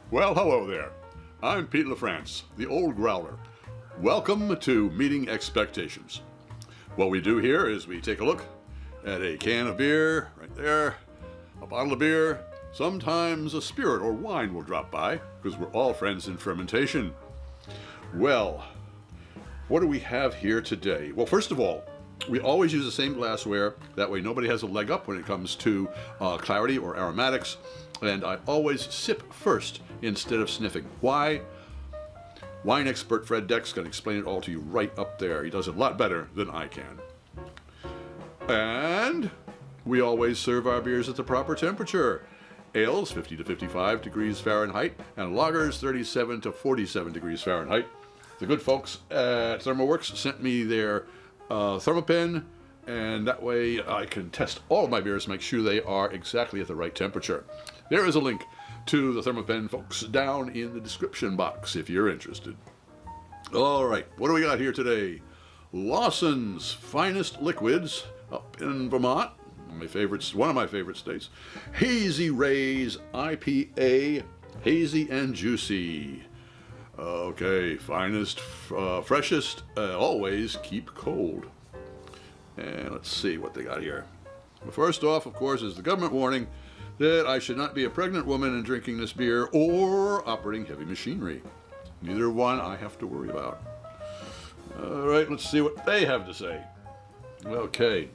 Well, hello there. I'm Pete LaFrance, the old Growler. Welcome to Meeting Expectations. What we do here is we take a look at a can of beer, right there, a bottle of beer, sometimes a spirit or wine will drop by, because we're all friends in fermentation. Well, what do we have here today? Well, first of all, we always use the same glassware. That way nobody has a leg up when it comes to clarity or aromatics. And I always sip first instead of sniffing. Why? Wine expert Fred Deck's going to explain it all to you right up there. He does it a lot better than I can. And we always serve our beers at the proper temperature. Ales, 50 to 55 degrees Fahrenheit, and lagers, 37 to 47 degrees Fahrenheit. The good folks at ThermoWorks sent me their thermopen, and that way I can test all of my beers, make sure they are exactly at the right temperature. There is a link to the thermopen, folks, down in the description box if you're interested. All right, what do we got here today? Lawson's Finest Liquids up in Vermont, one of my favorite states. Hazy Rays IPA, hazy and juicy. Okay, finest, freshest, always keep cold. And let's see what they got here. Well, first off, of course, is the government warning that I should not be a pregnant woman and drinking this beer or operating heavy machinery. Neither one I have to worry about. All right, let's see what they have to say. Okay.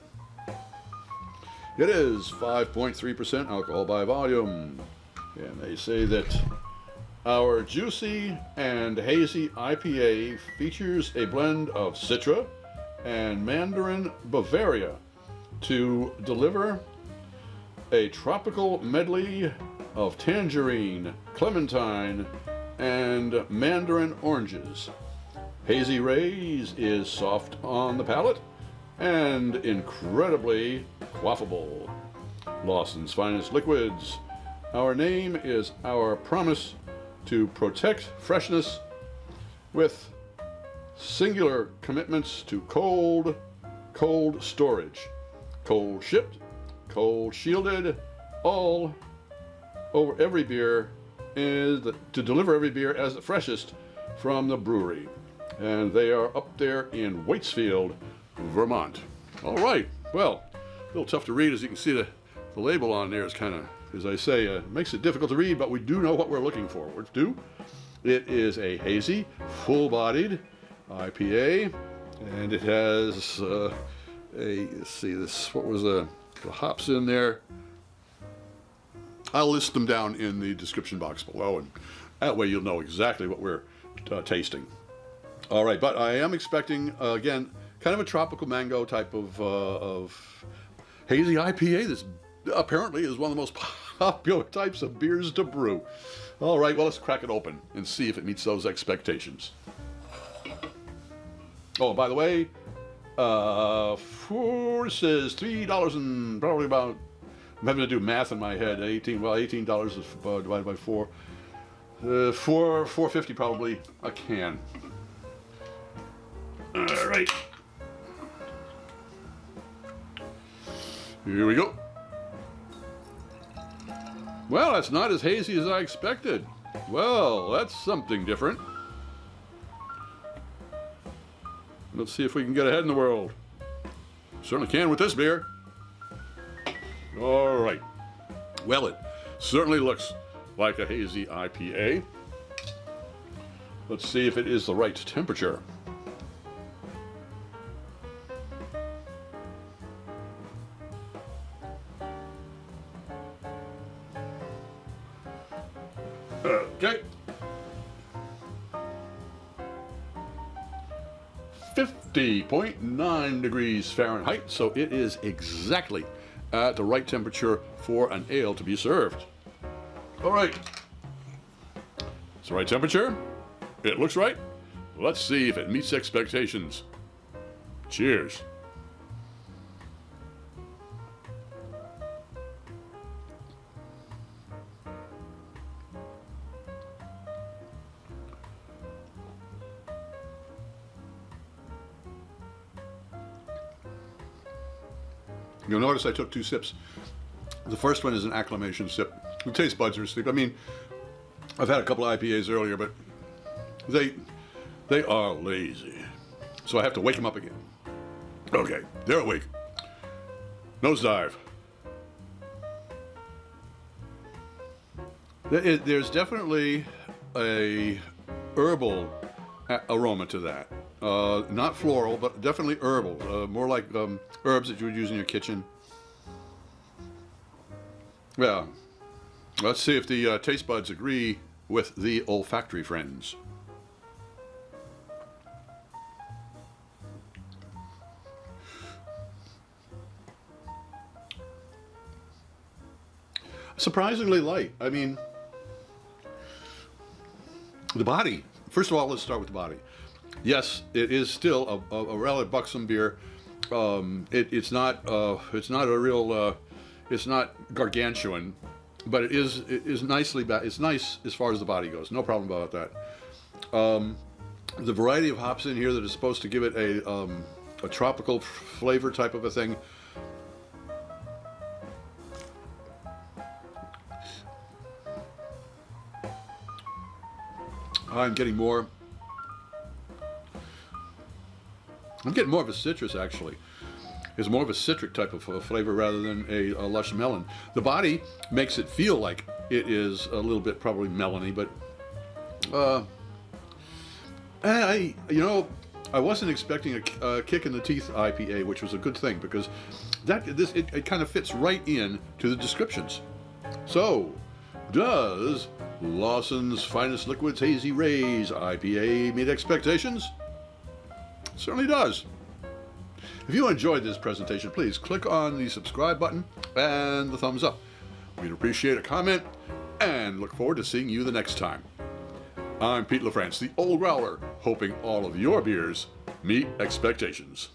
It is 5.3% alcohol by volume. And they say that our juicy and hazy IPA features a blend of Citra and Mandarin Bavaria to deliver a tropical medley of tangerine, clementine, and mandarin oranges. Hazy Rays is soft on the palate and incredibly quaffable. Lawson's Finest Liquids. Our name is our promise to protect freshness with singular commitments to cold storage. Cold shipped, cold shielded, all over every beer to deliver every beer as the freshest from the brewery. And they are up there in Waitsfield, Vermont. All right, well, a little tough to read. As you can see, the label on there is kind of, as I say, makes it difficult to read, but we do know what we're looking for. It is a hazy, full-bodied IPA, and it has let's see, what was the hops in there? I'll list them down in the description box below, and that way you'll know exactly what we're tasting. All right, but I am expecting, again, kind of a tropical mango type of hazy IPA. This apparently is one of the most popular types of beers to brew. All right, well, let's crack it open and see if it meets those expectations. Oh, by the way, this is $3 and probably about, I'm having to do math in my head, $18 is divided by 4. $4.50 probably a can. All right. Here we go. Well, that's not as hazy as I expected. Well, that's something different. Let's see if we can get ahead in the world. Certainly can with this beer. All right. Well, it certainly looks like a hazy IPA. Let's see if it is the right temperature. Okay. 50.9 degrees Fahrenheit, so it is exactly at the right temperature for an ale to be served. All right. It's the right temperature. It looks right. Let's see if it meets expectations. Cheers. You'll notice I took 2 sips. The first one is an acclimation sip. The taste buds are asleep. I mean, I've had a couple of IPAs earlier, but they are lazy. So I have to wake them up again. Okay, they're awake. Nosedive. There's definitely a herbal aroma to that. Not floral, but definitely herbal. More like herbs that you would use in your kitchen. Yeah. Let's see if the taste buds agree with the olfactory friends. Surprisingly light. I mean, the body. First of all, let's start with the body. Yes, it is still a rather buxom beer. It's not a real. It's not gargantuan, but it is nicely. It's nice as far as the body goes. No problem about that. The variety of hops in here that is supposed to give it a tropical flavor type of a thing. I'm getting more of a citrus, actually. It's more of a citric type of flavor rather than a lush melon. The body makes it feel like it is a little bit probably melony, but I wasn't expecting a kick in the teeth IPA, which was a good thing because it kind of fits right in to the descriptions. So, does Lawson's Finest Liquids Hazy Rays IPA meet expectations? Certainly does. If you enjoyed this presentation, please click on the subscribe button and the thumbs up. We'd appreciate a comment and look forward to seeing you the next time. I'm Pete LaFrance, the Old Growler, hoping all of your beers meet expectations.